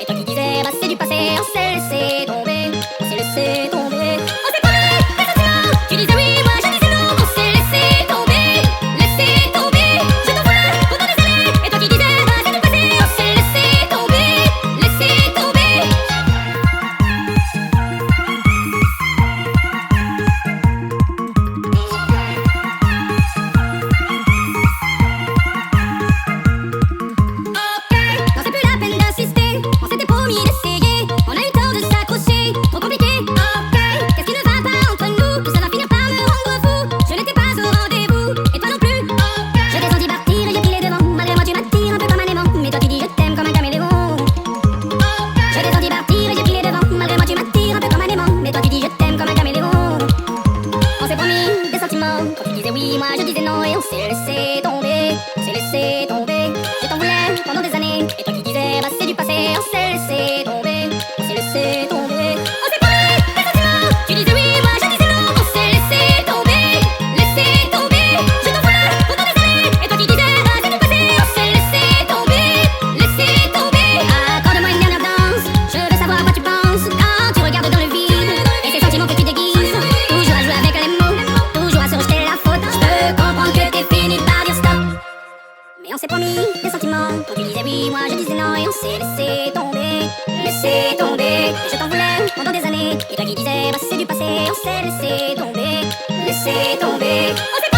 Et toi qui disais bah c'est du passé, on s'est laissé tomber. On s'est laissé tomber. On s'est promis des sentiments. Tu disais oui, moi je disais non. On s'est laissé tomber. Laissé tomber. Je t'en voulais pendant des années. Et toi qui disais bah c'est du passé, on s'est laissé tomber. Laissé tomber. Non, c'est plus la peine d'insister. On s'était promis d'essayer. On a eu le temps de s'accrocher. Trop compliqué. Ok, qu'est-ce qui ne va pas entre nous? Tout ça va finir par me rendre fou. Je n'étais pas au rendez-vous. Et toi non plus. Ok, je t'ai senti partir et j'ai pris les devants. Malgré moi, tu m'attires un peu comme un aimant. Mais toi, tu dis je t'aime comme un caméléon. Ok, je t'ai senti partir et j'ai pris les devants. Malgré moi, tu m'attires un peu comme un aimant. Mais toi, tu dis je t'aime comme un caméléon. On s'est promis des sentiments. Quand tu disais oui, moi je disais non. Et on s'est laissé tomber. On s'est laissé tomber. Je t'en voulais pendant des années. Et toi qui disais bah c'est du passé. On s'est laissé tomber. On s'est laissé tomber. On s'est promis des sentiments. Tu disais oui, moi je disais non. On s'est laissé tomber. Laissé tomber. Je t'en voulais pendant des années. Et toi qui disais bah c'est du passé. On s'est laissé tomber. Laissé tomber. Accorde-moi une dernière danse. Je veux savoir quoi tu penses. Quand tu regardes dans le vide. Et ces sentiments que tu déguises. Toujours à jouer avec les mots. Toujours à se rejeter la faute. Je peux comprendre que t'es fini par dire stop. Mais on s'est promis des sentiments. Quand tu disais oui, moi je disais non. Et on s'est laissé tomber. Laissé tomber. Et je t'en voulais pendant des années. Et toi qui disais bah c'est du passé. On s'est laissé tomber. Laissé tomber. On s'est